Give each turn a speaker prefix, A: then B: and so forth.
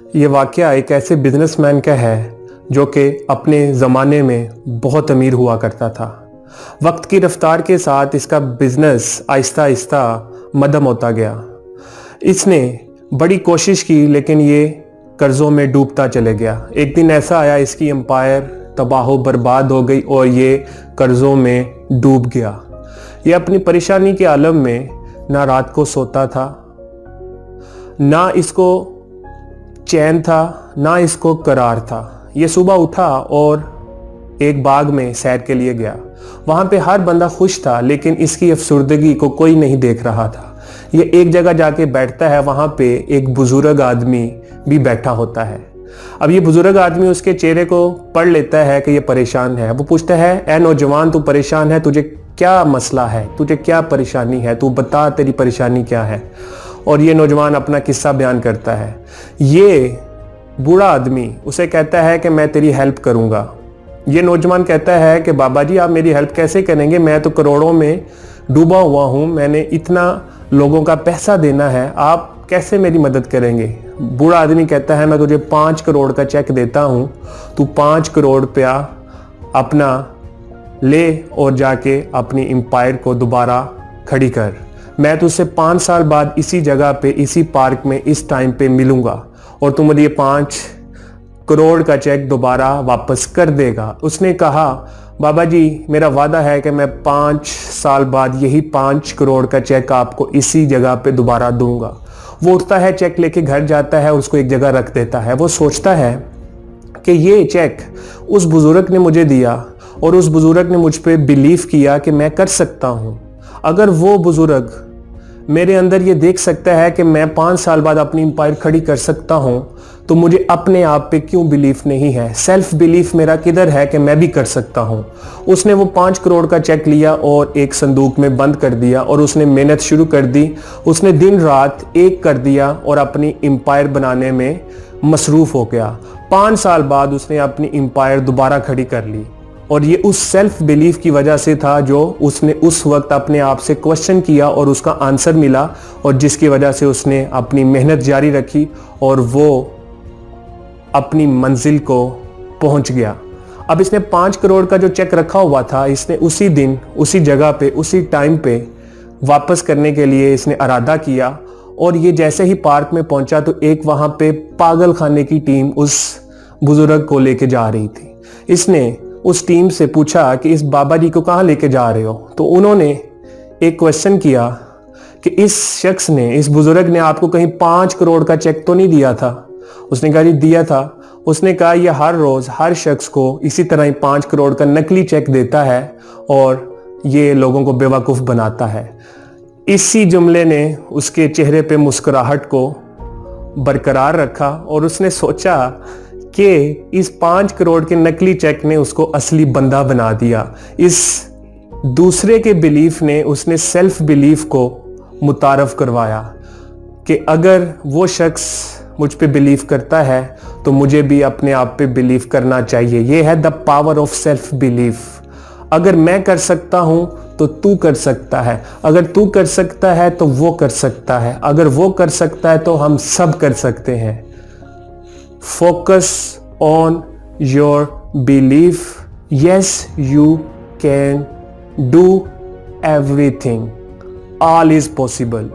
A: ये वाक़या एक ऐसे बिजनेसमैन का है जो कि अपने ज़माने में बहुत अमीर हुआ करता था। वक्त की रफ्तार के साथ इसका बिजनेस आहिस्ता आहिस्ता मध्यम होता गया। इसने बड़ी कोशिश की लेकिन ये कर्ज़ों में डूबता चले गया। एक दिन ऐसा आया इसकी एम्पायर तबाह बर्बाद हो गई और ये कर्ज़ों में डूब गया। ये अपनी परेशानी के आलम में ना रात को सोता था, ना इसको चैन था, ना इसको करार था। ये सुबह उठा और एक बाग में सैर के लिए गया। वहाँ पे हर बंदा खुश था लेकिन इसकी अफसुर्दगी को कोई नहीं देख रहा था। ये एक जगह जाके बैठता है, वहाँ पे एक बुजुर्ग आदमी भी बैठा होता है। अब ये बुजुर्ग आदमी उसके चेहरे को पढ़ लेता है कि ये परेशान है। वो पूछता है, ए नौजवान, तू परेशान है, तुझे क्या मसला है, तुझे क्या परेशानी है, तू बता तेरी परेशानी क्या है। और ये नौजवान अपना किस्सा बयान करता है। ये बूढ़ा आदमी उसे कहता है कि मैं तेरी हेल्प करूँगा। ये नौजवान कहता है कि बाबा जी आप मेरी हेल्प कैसे करेंगे, मैं तो करोड़ों में डूबा हुआ हूँ, मैंने इतना लोगों का पैसा देना है, आप कैसे मेरी मदद करेंगे। बूढ़ा आदमी कहता है मैं तुझे 5 करोड़ का चेक देता हूँ, तू 5 करोड़ रुपया अपना ले और जाके अपनी एम्पायर को दोबारा खड़ी कर। मैं तुझसे 5 साल बाद इसी जगह पे, इसी पार्क में, इस टाइम पे मिलूंगा और तू मुझे 5 करोड़ का चेक दोबारा वापस कर देगा। उसने कहा बाबा जी मेरा वादा है कि मैं 5 साल बाद यही 5 करोड़ का चेक आपको इसी जगह पे दोबारा दूंगा। वो उठता है, चेक लेके घर जाता है और उसको एक जगह रख देता है। वो सोचता है कि ये चेक उस बुजुर्ग ने मुझे दिया और उस बुजुर्ग ने मुझ पे बिलीव किया कि मैं कर सकता हूँ। अगर वो बुजुर्ग मेरे अंदर ये देख सकता है कि मैं 5 साल बाद अपनी एम्पायर खड़ी कर सकता हूँ, तो मुझे अपने आप पे क्यों बिलीफ नहीं है, सेल्फ बिलीफ मेरा किधर है कि मैं भी कर सकता हूँ। उसने वो 5 करोड़ का चेक लिया और एक संदूक में बंद कर दिया और उसने मेहनत शुरू कर दी। उसने दिन रात एक कर दिया और अपनी एम्पायर बनाने में मसरूफ़ हो गया। 5 साल बाद उसने अपनी एम्पायर दोबारा खड़ी कर ली और ये उस सेल्फ बिलीफ की वजह से था जो उसने उस वक्त अपने आप से क्वेश्चन किया और उसका आंसर मिला और जिसकी वजह से उसने अपनी मेहनत जारी रखी और वो अपनी मंजिल को पहुंच गया। अब इसने 5 करोड़ का जो चेक रखा हुआ था, इसने उसी दिन, उसी जगह पे, उसी टाइम पे वापस करने के लिए इसने इरादा किया। और ये जैसे ही पार्क में पहुंचा तो एक वहां पे पागल खाने की टीम उस बुजुर्ग को लेके जा रही थी। इसने उस टीम से पूछा कि इस बाबा जी को कहाँ लेके जा रहे हो। तो उन्होंने एक क्वेश्चन किया कि इस शख्स ने, इस बुजुर्ग ने आपको कहीं 5 करोड़ का चेक तो नहीं दिया था। उसने कहा जी दिया था। उसने कहा यह हर रोज हर शख्स को इसी तरह ही 5 करोड़ का नकली चेक देता है और ये लोगों को बेवकूफ़ बनाता है। इसी जुमले ने उसके चेहरे पे मुस्कुराहट को बरकरार रखा और उसने सोचा कि इस 5 करोड़ के नकली चेक ने उसको असली बंदा बना दिया। इस दूसरे के बिलीफ ने उसने सेल्फ बिलीफ को मुतारफ करवाया कि अगर वो शख्स मुझ पे बिलीव करता है तो मुझे भी अपने आप पे बिलीव करना चाहिए। ये है the power of self belief. अगर मैं कर सकता हूं तो तू कर सकता है, अगर तू कर सकता है तो वो कर सकता है, अगर वो कर सकता है तो हम सब कर सकते हैं। Focus on your belief, yes you can do everything, all is possible.